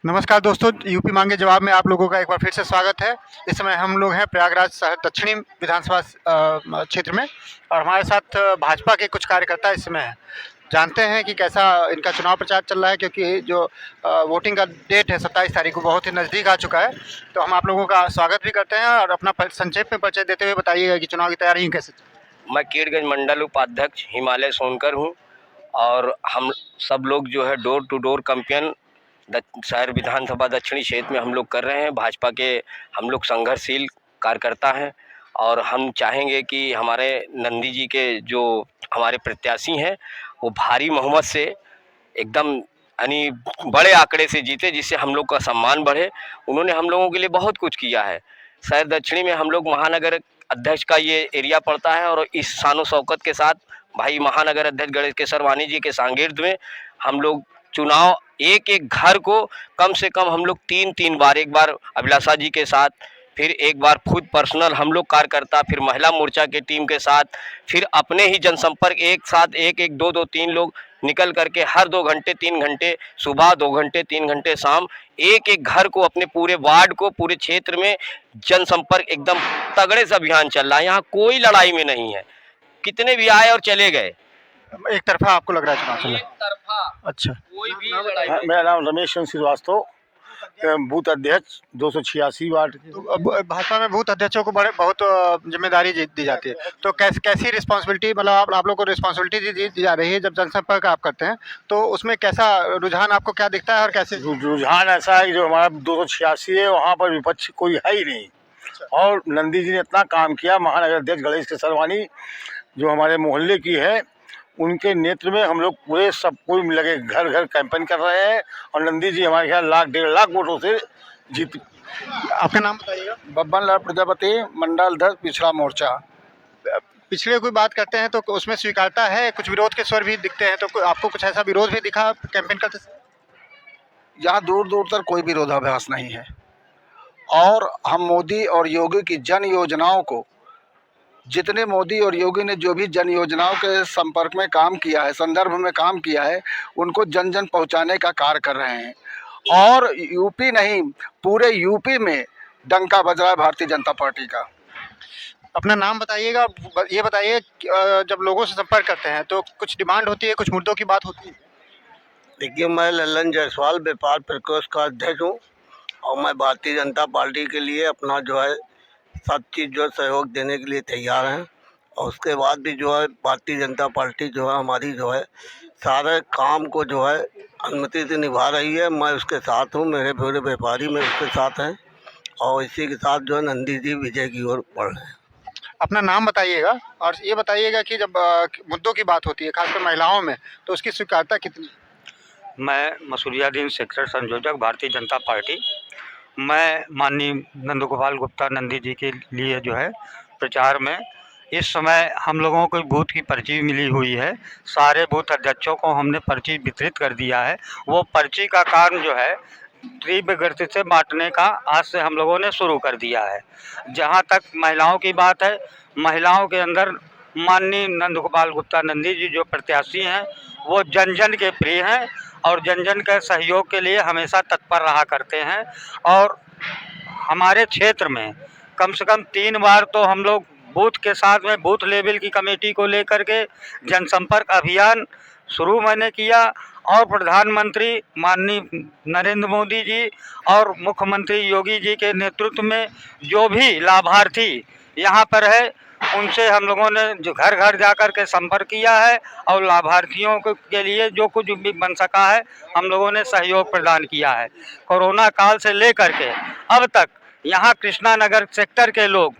नमस्कार दोस्तों, यूपी मांगे जवाब में आप लोगों का एक बार फिर से स्वागत है। इस समय हम लोग हैं प्रयागराज शहर दक्षिणी विधानसभा क्षेत्र में और हमारे साथ भाजपा के कुछ कार्यकर्ता इस समय हैं। जानते हैं कि कैसा इनका चुनाव प्रचार चल रहा है, क्योंकि जो वोटिंग का डेट है 27 तारीख को बहुत ही नज़दीक आ चुका है। तो हम आप लोगों का स्वागत भी करते हैं और अपना संक्षेप में परिचय देते हुए बताइएगा कि चुनाव की तैयारी कैसे चल रही है। मैं कीड़गंज मंडल उपाध्यक्ष हिमालय सोनकर हूं और हम सब लोग जो है डोर टू डोर कैंपेन शहर विधानसभा दक्षिणी क्षेत्र में हम लोग कर रहे हैं। भाजपा के हम लोग संघर्षशील कार्यकर्ता हैं और हम चाहेंगे कि हमारे नंदी जी के जो हमारे प्रत्याशी हैं वो भारी बहुमत से एकदम यानी बड़े आंकड़े से जीते, जिससे हम लोग का सम्मान बढ़े। उन्होंने हम लोगों के लिए बहुत कुछ किया है। शहर दक्षिणी में हम लोग महानगर अध्यक्ष का ये एरिया पड़ता है और इस शानो शौकत के साथ भाई महानगर अध्यक्ष गणेश केसरवानी जी के सांगिध्य में हम लोग चुनाव एक एक घर को कम से कम हम लोग तीन बार, एक बार अभिलाषा जी के साथ, फिर एक बार खुद पर्सनल हम लोग कार्यकर्ता, फिर महिला मोर्चा के टीम के साथ, फिर अपने ही जनसंपर्क एक साथ एक दो दो तीन लोग निकल करके हर 2 घंटे 3 घंटे सुबह, 2 घंटे 3 घंटे शाम, एक एक घर को, अपने पूरे वार्ड को, पूरे क्षेत्र में जनसंपर्क एकदम तगड़े से अभियान चल रहा है। यहाँ कोई लड़ाई में नहीं है, कितने भी आए और चले गए। एक तरफा आपको लग रहा है चुनाव चल रहा है? एक तरफा अच्छा, कोई भी लड़ाई हाँ, मेरा नाम रमेश चंद्र श्रीवास्तव, बूथ अध्यक्ष 286 वार्ड। तो अब भाजपा में बूथ अध्यक्षों को बहुत जिम्मेदारी दी जाती है, तो कैसी रिस्पॉन्सिबिलिटी, मतलब आप लोग को रिस्पॉन्सिबिलिटी दी जा रही है जब जनसंपर्क आप करते हैं, तो उसमें कैसा रुझान आपको क्या दिखता है और कैसे? रुझान ऐसा है कि जो हमारा 286 है वहाँ पर विपक्ष कोई है ही नहीं। और नंदी जी ने इतना काम किया, महानगर अध्यक्ष गणेश केसरवानी जो हमारे मोहल्ले की है, उनके नेतृत्व में हम लोग पूरे सब कोई लगे घर घर कैंपेन कर रहे हैं और नंदी जी हमारे यहाँ 1,00,000-1,50,000 वोटों से जीत। आपका नाम बताइएगा। बब्बन लाल प्रजापति, मंडल अध्यक्ष पिछड़ा मोर्चा। पिछले कोई बात करते हैं तो उसमें स्वीकारता है, कुछ विरोध के स्वर भी दिखते हैं, तो आपको कुछ ऐसा विरोध भी दिखा कैंपेन करते समय? यहाँ दूर दूर तक कोई विरोधाभास नहीं है और हम मोदी और योगी की जन योजनाओं को, जितने मोदी और योगी ने जो भी जन योजनाओं के संपर्क में काम किया है, संदर्भ में काम किया है, उनको जन जन पहुँचाने का कार्य कर रहे हैं। और यूपी नहीं, पूरे यूपी में डंका बज रहा है भारतीय जनता पार्टी का। अपना नाम बताइएगा, ये बताइए जब लोगों से संपर्क करते हैं तो कुछ डिमांड होती है, कुछ मुद्दों की बात होती है? देखिए, मैं लल्लन जायसवाल व्यापार प्रकोष्ठ का अध्यक्ष हूँ और मैं भारतीय जनता पार्टी के लिए अपना जो है सब चीज़ जो सहयोग देने के लिए तैयार हैं। और उसके बाद भी जो है भारतीय जनता पार्टी जो है हमारी जो है सारे काम को जो है अनुमति से निभा रही है। मैं उसके साथ हूँ, मेरे पूरे व्यापारी में उसके साथ हैं और इसी के साथ जो है नंदी जी विजय की ओर बढ़ रहे हैं। अपना नाम बताइएगा और ये बताइएगा कि जब मुद्दों की बात होती है खासकर महिलाओं में, तो उसकी स्वीकार्यता कितनी? मैं मसूरियादीन सेक्टर संयोजक भारतीय जनता पार्टी। मैं माननीय नंदगोपाल गुप्ता नंदी जी के लिए जो है प्रचार में इस समय हम लोगों को बूथ की पर्ची मिली हुई है। सारे बूथ अध्यक्षों को हमने पर्ची वितरित कर दिया है। वो पर्ची का काम जो है तीव्र गति से बांटने का आज से हम लोगों ने शुरू कर दिया है। जहाँ तक महिलाओं की बात है, महिलाओं के अंदर माननीय नंदगोपाल गुप्ता नंदी जी जो प्रत्याशी हैं वो जन जन के प्रिय हैं और जन जन के सहयोग के लिए हमेशा तत्पर रहा करते हैं। और हमारे क्षेत्र में कम से कम 3 बार तो हम लोग बूथ के साथ में बूथ लेवल की कमेटी को लेकर के जनसंपर्क अभियान शुरू मैंने किया और प्रधानमंत्री माननीय नरेंद्र मोदी जी और मुख्यमंत्री योगी जी के नेतृत्व में जो भी लाभार्थी यहाँ पर है उनसे हम लोगों ने जो घर घर जाकर के संपर्क किया है और लाभार्थियों के लिए जो कुछ भी बन सका है हम लोगों ने सहयोग प्रदान किया है। कोरोना काल से लेकर के अब तक यहाँ कृष्णा नगर सेक्टर के लोग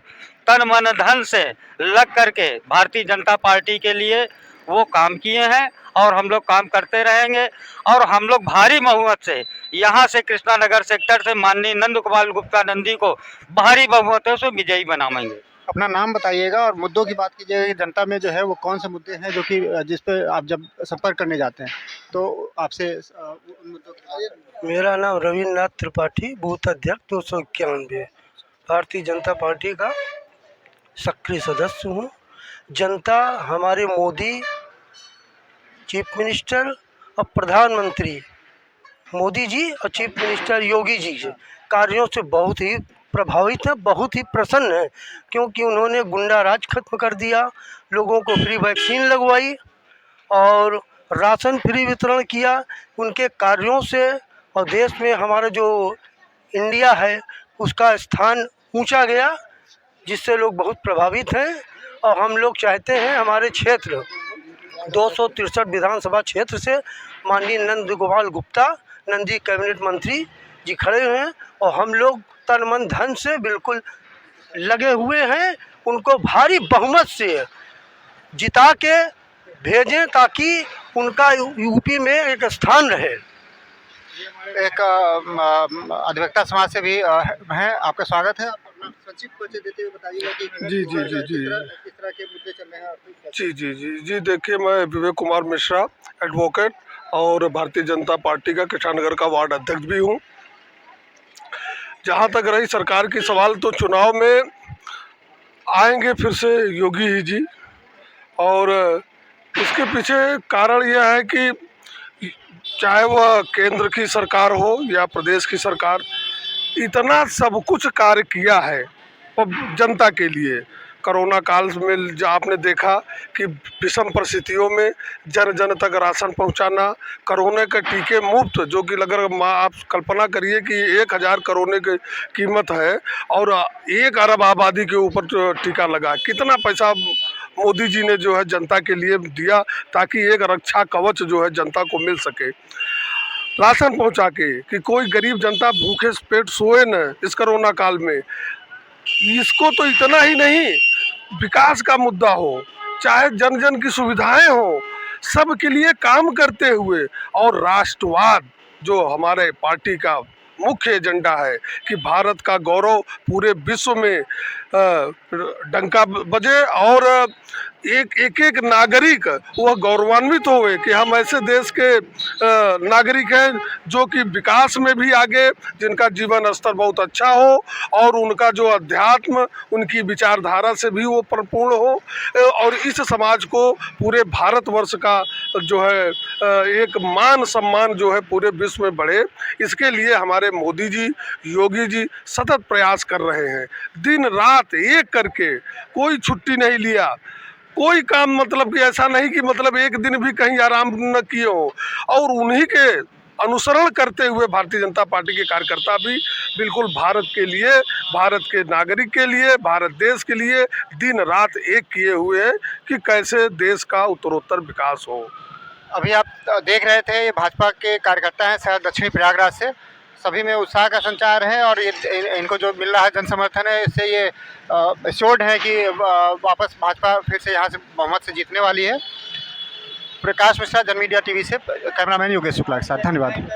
तन मन धन से लग करके भारतीय जनता पार्टी के लिए वो काम किए हैं और हम लोग काम करते रहेंगे और हम लोग भारी बहुमत से यहाँ से कृष्णा नगर सेक्टर से माननीय नंदगोपाल गुप्ता नंदी को भारी बहुमतों से विजयी बनाएंगे। अपना नाम बताइएगा और मुद्दों की बात कीजिएगा कि जनता में जो है वो कौन से मुद्दे हैं जो कि जिस पे आप जब संपर्क करने जाते हैं तो आपसे उन मुद्दों की। मेरा नाम रविन्द्रनाथ त्रिपाठी, बूथ अध्यक्ष 291, भारतीय जनता पार्टी का सक्रिय सदस्य हूँ। जनता हमारे मोदी चीफ मिनिस्टर और प्रधानमंत्री मोदी जी और चीफ मिनिस्टर योगी जी के कार्यों से बहुत ही प्रभावित हैं, बहुत ही प्रसन्न हैं, क्योंकि उन्होंने गुंडा राज खत्म कर दिया, लोगों को फ्री वैक्सीन लगवाई और राशन फ्री वितरण किया। उनके कार्यों से और देश में हमारा जो इंडिया है उसका स्थान ऊंचा गया, जिससे लोग बहुत प्रभावित हैं। और हम लोग चाहते हैं हमारे क्षेत्र 263 विधानसभा क्षेत्र से माननीय नंद गोपाल गुप्ता नंदी कैबिनेट मंत्री जी खड़े हैं और हम लोग तन मन धन से बिल्कुल लगे हुए हैं, उनको भारी बहुमत से जिता के भेजें ताकि उनका यूपी में एक स्थान रहे। एक अधिवक्ता समाज से भी हैं, आपका स्वागत है। अपना संक्षिप्त परिचय देते हुए बताइएगा कि जी किस तरह के मुद्दे चल रहे हैं। जी देखिए, मैं विवेक कुमार मिश्रा एडवोकेट और भारतीय जनता पार्टी का कृष्णनगर का वार्ड अध्यक्ष भी हूँ। जहाँ तक रही सरकार की सवाल, तो चुनाव में आएंगे फिर से योगी ही जी, और इसके पीछे कारण यह है कि चाहे वह केंद्र की सरकार हो या प्रदेश की सरकार, इतना सब कुछ कार्य किया है जनता के लिए। कोरोना काल में जो आपने देखा कि विषम परिस्थितियों में जन जन तक राशन पहुंचाना, कोरोना के टीके मुफ्त, जो कि अगर आप कल्पना करिए कि 1000 कोरोना की कीमत है और 1 अरब आबादी के ऊपर टीका लगा, कितना पैसा मोदी जी ने जो है जनता के लिए दिया ताकि एक रक्षा कवच जो है जनता को मिल सके। राशन पहुंचा के कि कोई गरीब जनता भूखे पेट सोए न इस कोरोना काल में। इसको तो इतना ही नहीं, विकास का मुद्दा हो, चाहे जन जन की सुविधाएं हो, सब के लिए काम करते हुए, और राष्ट्रवाद जो हमारे पार्टी का मुख्य एजेंडा है कि भारत का गौरव पूरे विश्व में डंका बजे और एक नागरिक वह गौरवान्वित होवे कि हम ऐसे देश के नागरिक हैं जो कि विकास में भी आगे, जिनका जीवन स्तर बहुत अच्छा हो और उनका जो अध्यात्म, उनकी विचारधारा से भी वो परिपूर्ण हो, और इस समाज को पूरे भारतवर्ष का जो है एक मान सम्मान जो है पूरे विश्व में बढ़े। इसके लिए हमारे मोदी जी, योगी जी सतत प्रयास कर रहे हैं, दिन रात एक करके, कोई छुट्टी नहीं लिया, कोई काम मतलब कि ऐसा नहीं कि मतलब एक दिन भी कहीं आराम न किए हो। और उन्हीं के अनुसरण करते हुए भारतीय जनता पार्टी के कार्यकर्ता भी बिल्कुल भारत के लिए, भारत के नागरिक के लिए, भारत देश के लिए दिन रात एक किए हुए हैं कि कैसे देश का उत्तरोत्तर विकास हो। अभी आप देख रहे थे, ये भाजपा के कार्यकर्ता हैं शहर दक्षिणी प्रयागराज से, सभी में उत्साह का संचार है और ये इनको जो मिल रहा है जन समर्थन है, इससे ये एश्योर्ड है कि वापस भाजपा फिर से यहाँ से बहुमत से जीतने वाली है। प्रकाश मिश्रा, जन मीडिया टीवी से, कैमरामैन योगेश शुक्ला के साथ, धन्यवाद।